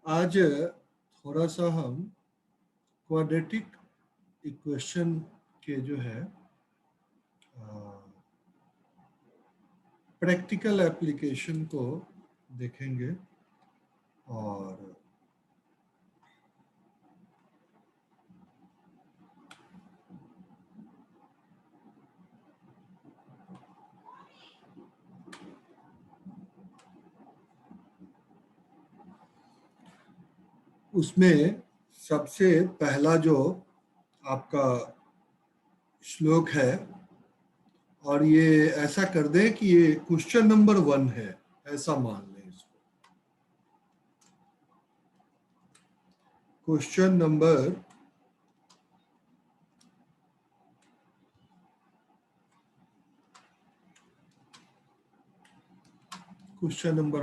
आज थोड़ा सा हम क्वाड्रेटिक इक्वेशन के जो है प्रैक्टिकल एप्लीकेशन को देखेंगे और उसमें सबसे पहला जो आपका श्लोक है, और ये ऐसा कर दें कि ये क्वेश्चन नंबर 1 है, ऐसा मान लें इसको। क्वेश्चन नंबर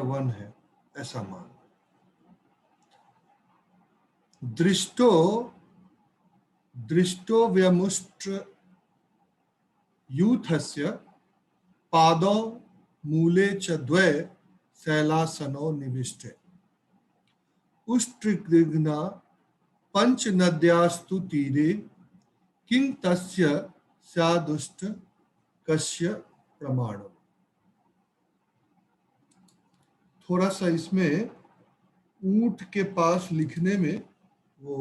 1 है, ऐसा मान लें। दृष्टो व्यमुष्ट्र यूथस्य पादौ मूले च द्वे शैलासनो निविष्टे उष्ट्रिग्ना पंच नद्यास्तु तीरे किं तस्य स्यादुष्ट कस्य प्रमाणम। थोड़ा सा इसमें ऊंट के पास लिखने में वो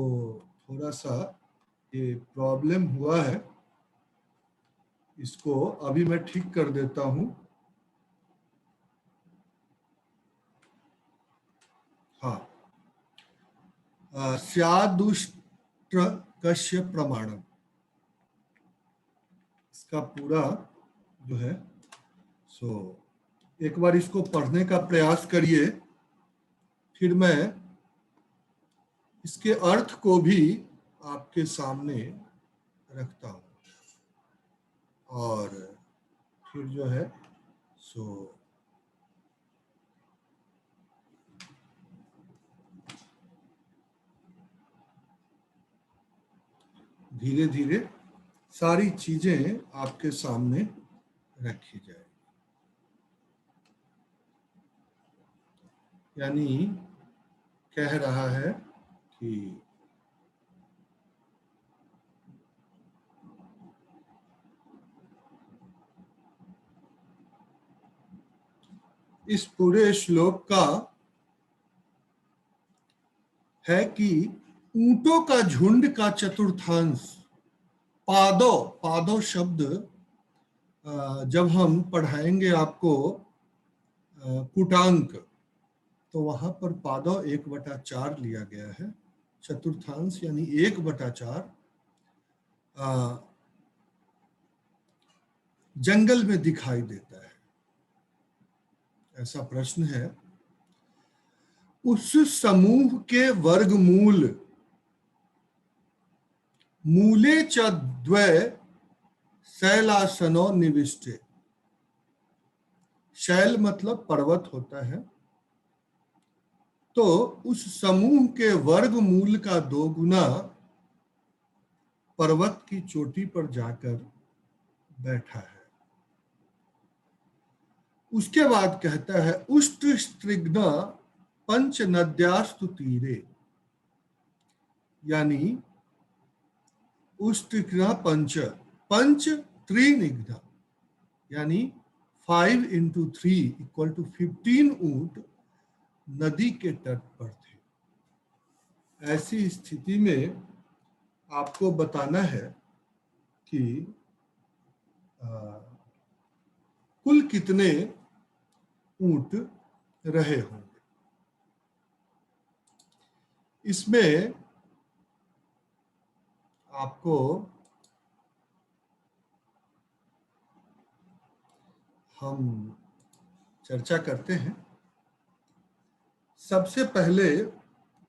थोड़ा सा ये प्रॉब्लम हुआ है, इसको अभी मैं ठीक कर देता हूं। हाँ, स्यादुष्ट कश्य प्रमाणम, इसका पूरा जो है सो एक बार इसको पढ़ने का प्रयास करिए, फिर मैं इसके अर्थ को भी आपके सामने रखता हूं और फिर जो है सो धीरे धीरे सारी चीजें आपके सामने रखी जाए। यानी कह रहा है कि इस पूरे श्लोक का है कि ऊंटों का झुंड का चतुर्थांश, पादो शब्द जब हम पढ़ाएंगे आपको कुटांक, तो वहां पर पादो 1/4 लिया गया है, चतुर्थांश यानी 1/4 जंगल में दिखाई देता है। ऐसा प्रश्न है, उस समूह के वर्गमूल मूले च द्वे शैलासनो निविष्टे, शैल मतलब पर्वत होता है, तो उस समूह के वर्गमूल का 2 गुना पर्वत की चोटी पर जाकर बैठा है। उसके बाद कहता है उष्ट्रिग्ना पंच नद्यास्तु तीरे, यानी उष्ट्रिग्ना पंच त्रिनिग्धा, यानी 5 into 3 = 15 ऊंट नदी के तट पर थे। ऐसी स्थिति में आपको बताना है कि कुल कितने ऊंट रहे होंगे। इसमें आपको हम चर्चा करते हैं। सबसे पहले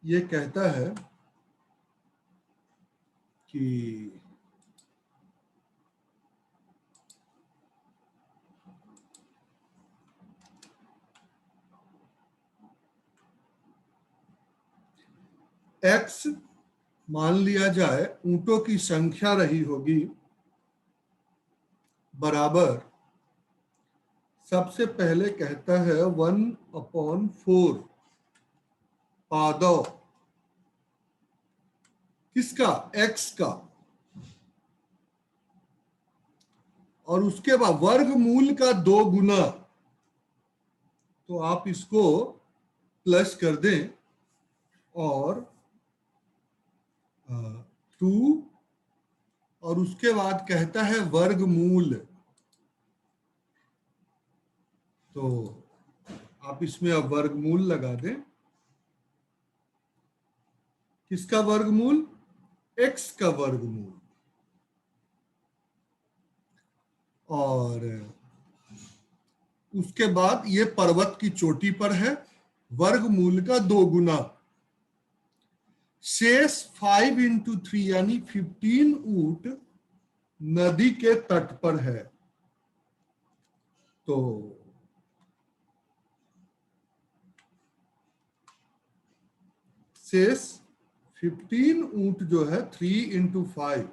ये कहता है कि x मान लिया जाए ऊंटों की संख्या रही होगी बराबर, सबसे पहले कहता है 1/4 पादव, किसका? x का। और उसके बाद वर्गमूल का 2 गुना, तो आप इसको प्लस कर दें और 2, और उसके बाद कहता है वर्गमूल, तो आप इसमें अब वर्गमूल लगा दें। किसका वर्गमूल? x का वर्गमूल। और उसके बाद ये पर्वत की चोटी पर है, वर्गमूल का 2 गुना, शेष 5 इंटू 3 यानी 15 ऊंट नदी के तट पर है। तो शेष 15 ऊंट जो है 3 इंटू 5,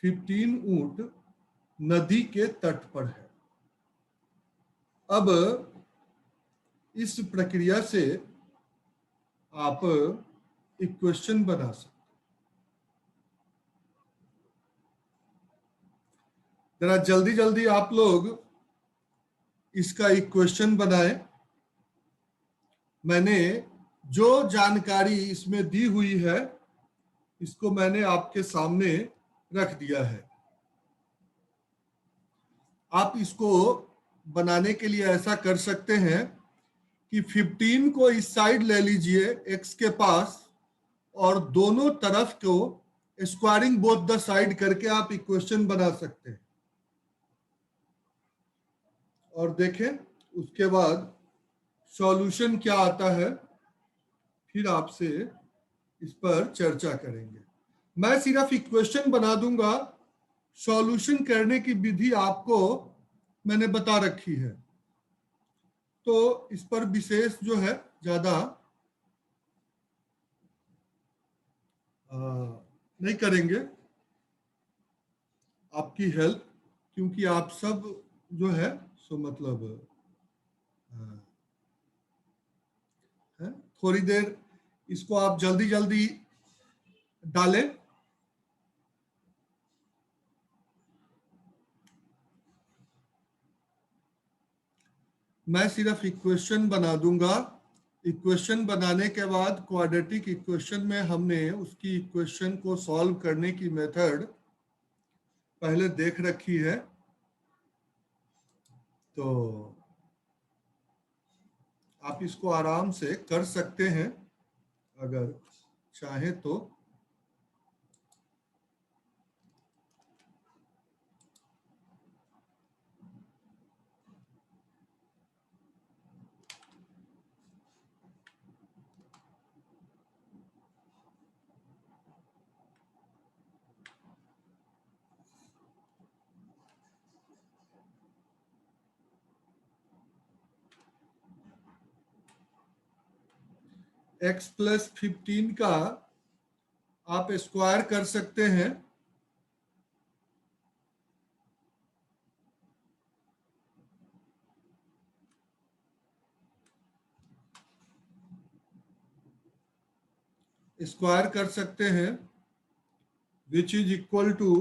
15 ऊंट नदी के तट पर है। अब इस प्रक्रिया से आप इक्वेशन बना सकते। जरा जल्दी जल्दी आप लोग इसका इक्वेशन बनाएं। मैंने जो जानकारी इसमें दी हुई है इसको मैंने आपके सामने रख दिया है। आप इसको बनाने के लिए ऐसा कर सकते हैं कि 15 को इस साइड ले लीजिए x के पास, और दोनों तरफ को स्क्वायरिंग बोथ द साइड करके आप इक्वेशन बना सकते हैं। और देखें उसके बाद सॉल्यूशन क्या आता है, फिर आपसे इस पर चर्चा करेंगे। मैं सिर्फ इक्वेशन बना दूंगा, सॉल्यूशन करने की विधि आपको मैंने बता रखी है, तो इस पर विशेष जो है ज्यादा नहीं करेंगे आपकी हेल्प, क्योंकि आप सब जो है सो मतलब है, थोड़ी देर इसको आप जल्दी जल्दी डालें। मैं सिर्फ इक्वेशन बना दूंगा। इक्वेशन बनाने के बाद क्वाड्रेटिक इक्वेशन में हमने उसकी इक्वेशन को सॉल्व करने की मेथड पहले देख रखी है, तो आप इसको आराम से कर सकते हैं अगर चाहे तो। x प्लस 15 का आप स्क्वायर कर सकते हैं, स्क्वायर कर सकते हैं, विच इज इक्वल टू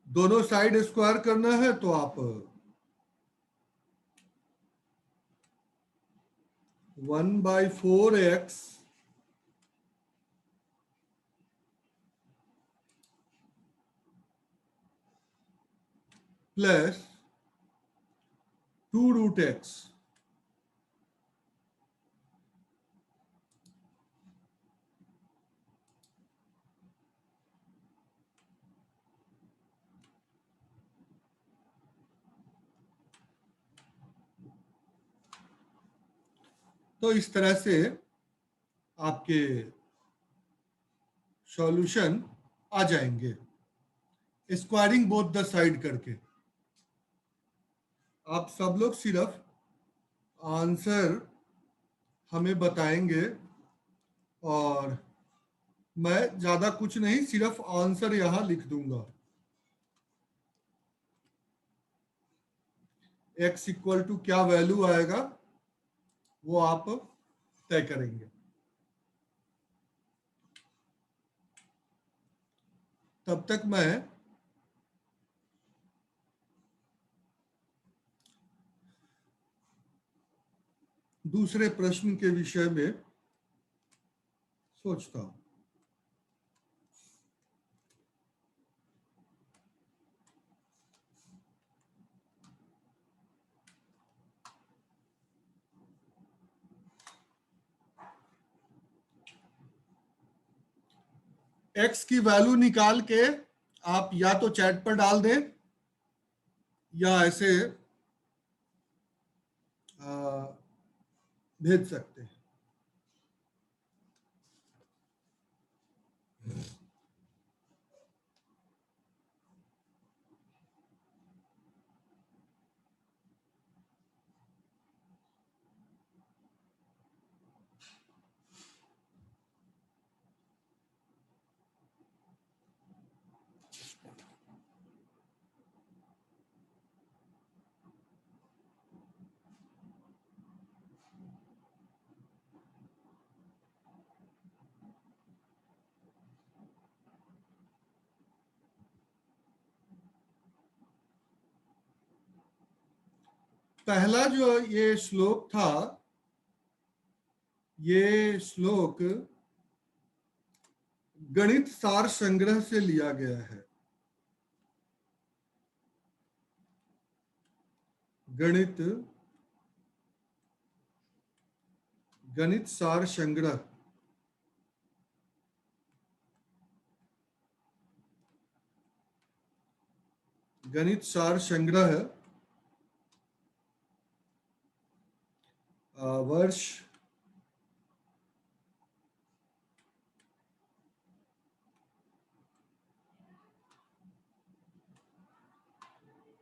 दोनों साइड स्क्वायर करना है तो आप 1/4x प्लस 2√x, तो इस तरह से आपके सॉल्यूशन आ जाएंगे स्क्वायरिंग बोथ द साइड करके। आप सब लोग सिर्फ आंसर हमें बताएंगे, और मैं ज्यादा कुछ नहीं, सिर्फ आंसर यहां लिख दूंगा। x इक्वल टू क्या वैल्यू आएगा वो आप तय करेंगे। तब तक मैं दूसरे प्रश्न के विषय में सोचता हूं। x की वैल्यू निकाल के आप या तो चैट पर डाल दें या ऐसे भेज सकते हैं। पहला जो ये श्लोक था, ये श्लोक गणित सार संग्रह से लिया गया है। गणित सार संग्रह। गणित सार संग्रह वर्ष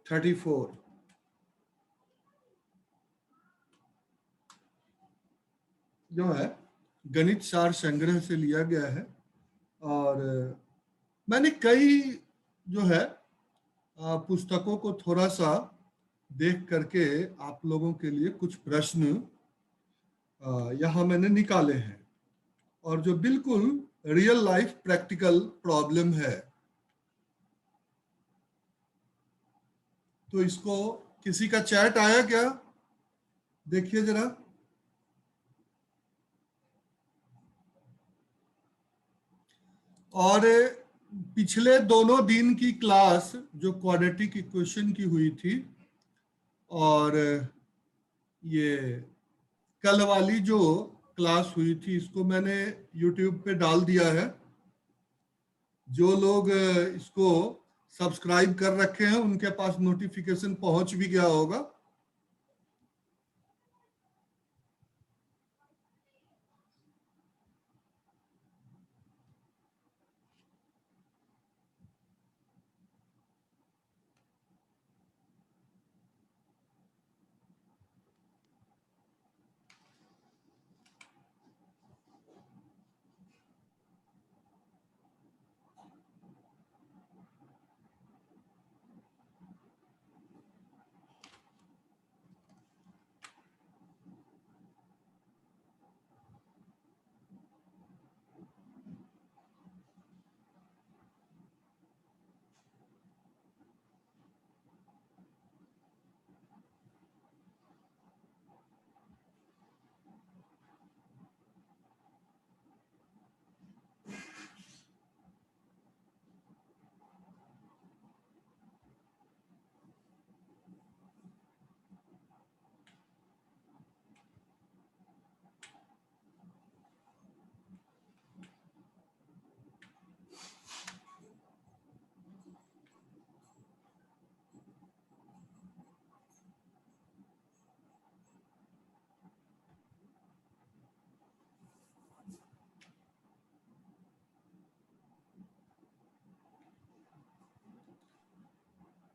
34 जो है गणित सार संग्रह से लिया गया है। और मैंने कई जो है पुस्तकों को थोड़ा सा देख करके आप लोगों के लिए कुछ प्रश्न यहाँ मैंने निकाले हैं, और जो बिल्कुल रियल लाइफ प्रैक्टिकल प्रॉब्लम है। तो इसको किसी का चैट आया क्या? देखिए जरा। और पिछले दोनों दिन की क्लास जो क्वाड्रेटिक इक्वेशन की हुई थी, और ये कल वाली जो क्लास हुई थी, इसको मैंने YouTube पे डाल दिया है। जो लोग इसको सब्सक्राइब कर रखे हैं उनके पास नोटिफिकेशन पहुंच भी गया होगा।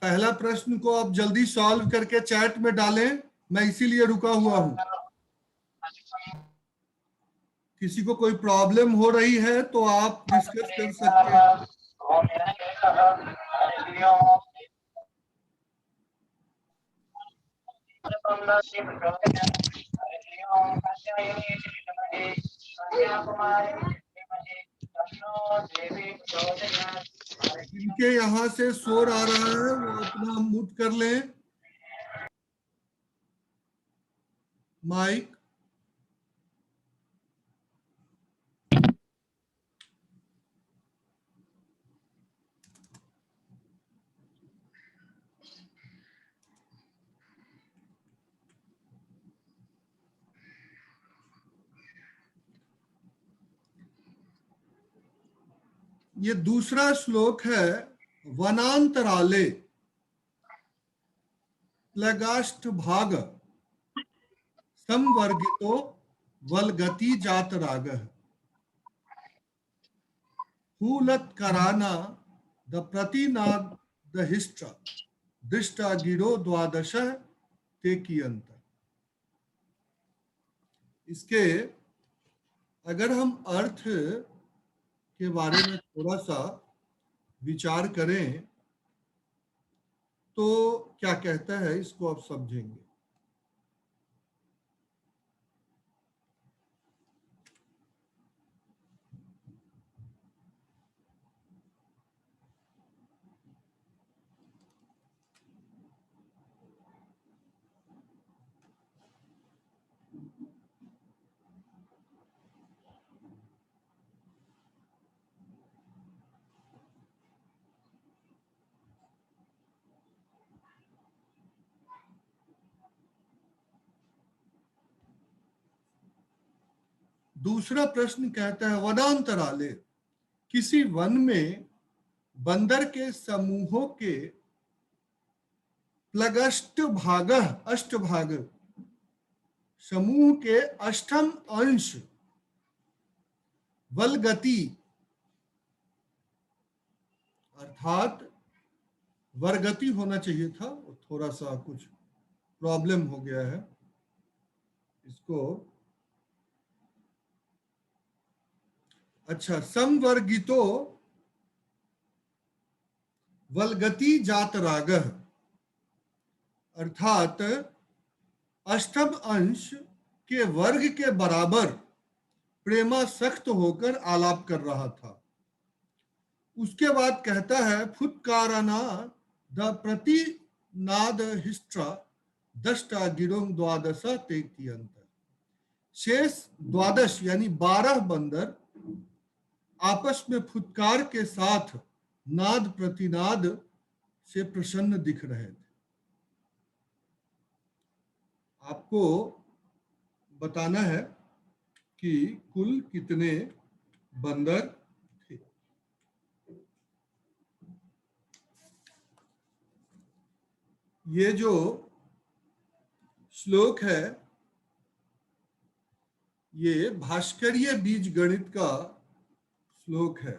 पहला प्रश्न को आप जल्दी सॉल्व करके चैट में डालें, मैं इसीलिए रुका हुआ हूं। किसी को कोई प्रॉब्लम हो रही है तो आप डिस्कस कर सकते हैं। जिनके यहाँ से शोर आ रहा है वो अपना म्यूट कर लें माइक। ये दूसरा श्लोक है, वनांतराले प्लगाष्ट भाग संवर्गितो वलगति जात राग फूलत कराना द प्रतिनाद द हिस्ट्रा दृष्टा गिरो द्वादश ते की अंतर। इसके अगर हम अर्थ के बारे में थोड़ा सा विचार करें तो क्या कहता है इसको आप समझेंगे। दूसरा प्रश्न कहता है, वनांतराले किसी वन में बंदर के समूहों के प्लगष्ट भाग अष्टभाग समूह के अष्टम अंश वलगति अर्थात वर्गति होना चाहिए था, थोड़ा सा कुछ प्रॉब्लम हो गया है इसको। अच्छा, समवर्गितो वलगति जात राग अर्थात अष्टम अंश के वर्ग के बराबर प्रेमासक्त होकर आलाप कर रहा था। उसके बाद कहता है, फुत्काराना द प्रतिनाद हिस्ट्रा दष्टा गिरोंग द्वादशा तेक्ति अंतर। शेष द्वादश यानी 12 बंदर आपस में फुत्कार के साथ नाद प्रतिनाद से प्रसन्न दिख रहे थे। आपको बताना है कि कुल कितने बंदर थे। ये जो श्लोक है ये भास्करीय बीज गणित का श्लोक है।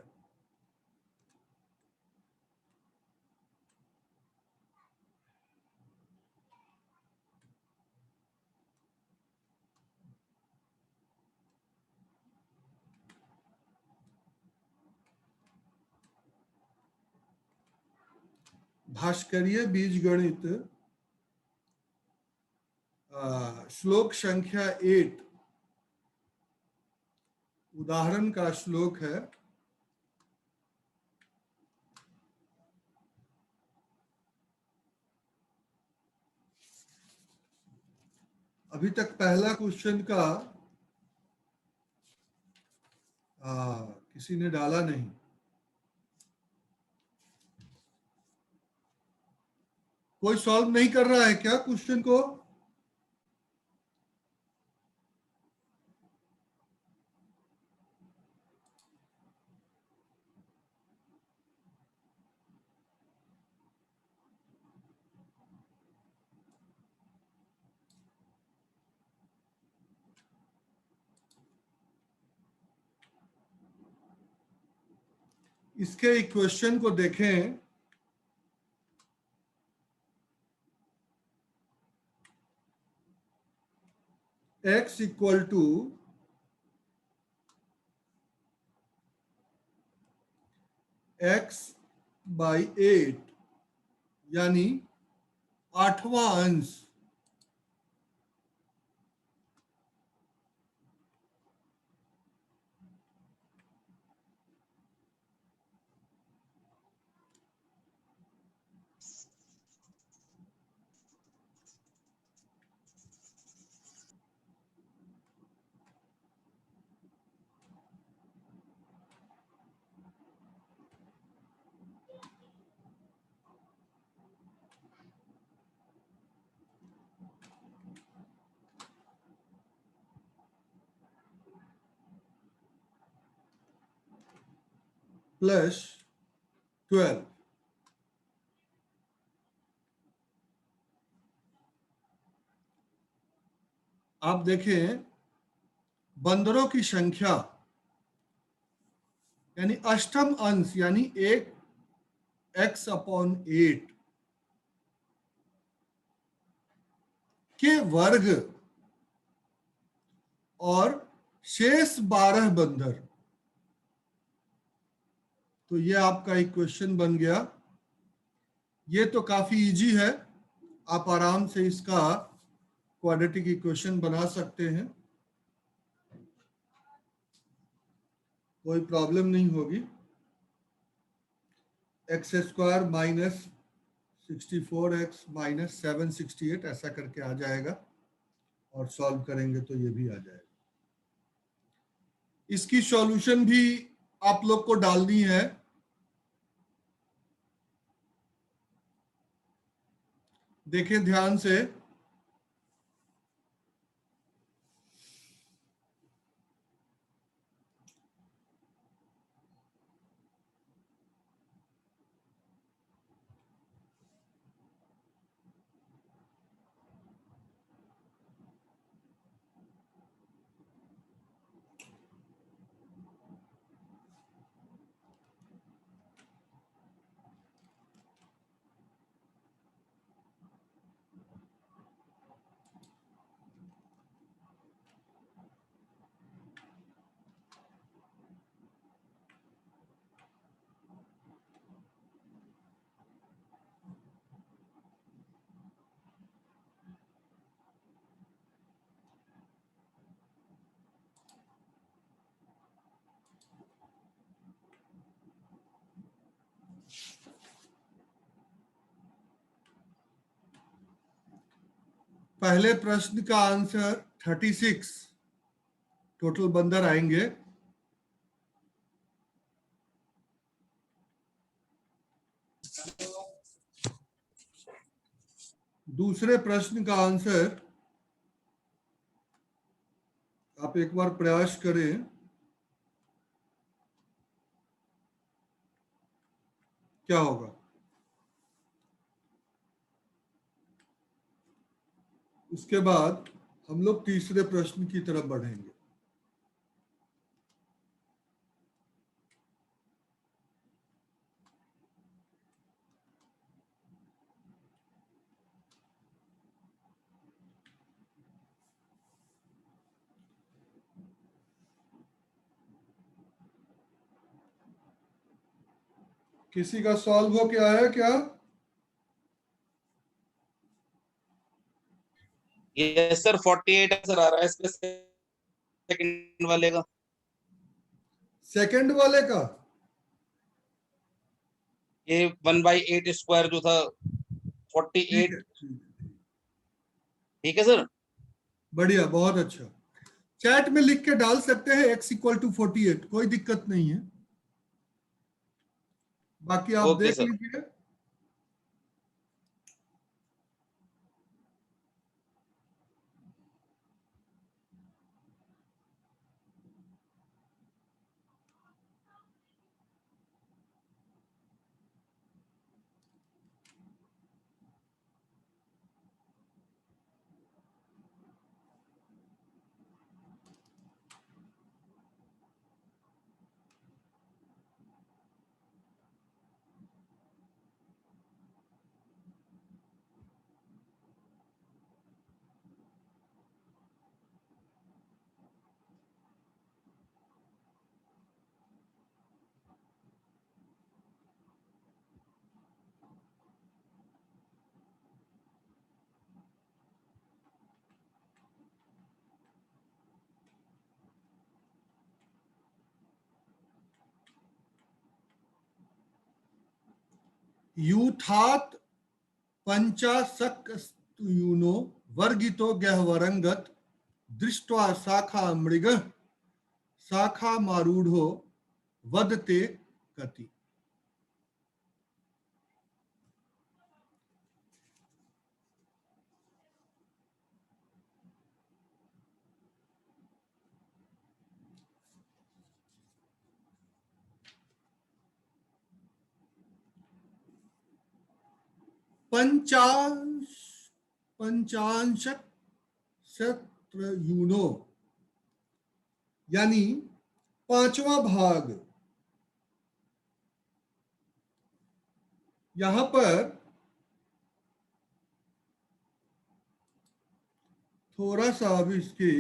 भास्करीय बीजगणित श्लोक संख्या 8 उदाहरण का श्लोक है। अभी तक पहला क्वेश्चन का किसी ने डाला नहीं। कोई सॉल्व नहीं कर रहा है क्या क्वेश्चन को? इसके क्वेश्चन को देखें। x equal to x by 8 यानी 8वां अंश प्लस 12। आप देखें बंदरों की संख्या यानी अष्टम अंश यानी एक x/8 के वर्ग और शेष 12 बंदर। तो ये आपका एक क्वेश्चन बन गया। ये तो काफी इजी है, आप आराम से इसका क्वाड्रेटिक इक्वेशन बना सकते हैं, कोई प्रॉब्लम नहीं होगी। x² माइनस 64x माइनस 768 ऐसा करके आ जाएगा, और सॉल्व करेंगे तो ये भी आ जाएगा। इसकी सॉल्यूशन भी आप लोग को डालनी है। देखें ध्यान से, पहले प्रश्न का आंसर 36 टोटल बंदर आएंगे। दूसरे प्रश्न का आंसर आप एक बार प्रयास करें, क्या होगा। उसके बाद हम लोग तीसरे प्रश्न की तरफ बढ़ेंगे। किसी का सॉल्व हो क्या है क्या? यस सर, 48 आंसर आ रहा है इसके सेकंड वाले का। सेकंड वाले का ये 1/8² जो था 48। ठीक है। ठीक है सर। बढ़िया, बहुत अच्छा। चैट में लिख के डाल सकते हैं x=48, कोई दिक्कत नहीं है। बाकी आप ओके देख सर। लीजिए। यूथात पंचाशक्स्तयूनो वर्गितो गह्वरंगत दृष्ट्वा शाखा मृग शाखा मारूढ़ो वदते कति। पंचांशक शतयूनो, यानी पांचवा भाग। यहां पर थोड़ा सा अभी इसकी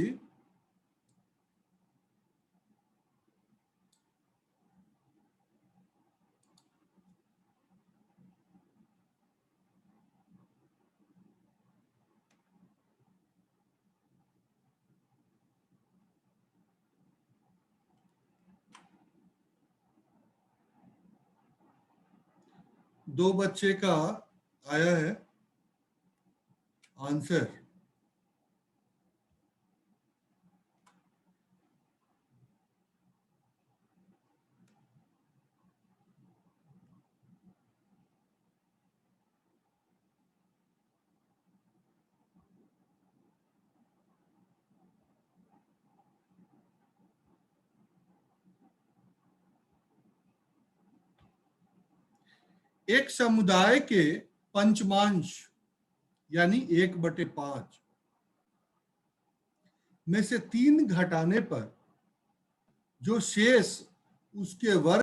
दो बच्चे का आया है आंसर। एक समुदाय के पंचमांश यानी 1/5 में से 3 घटाने पर जो शेष उसके वर्ग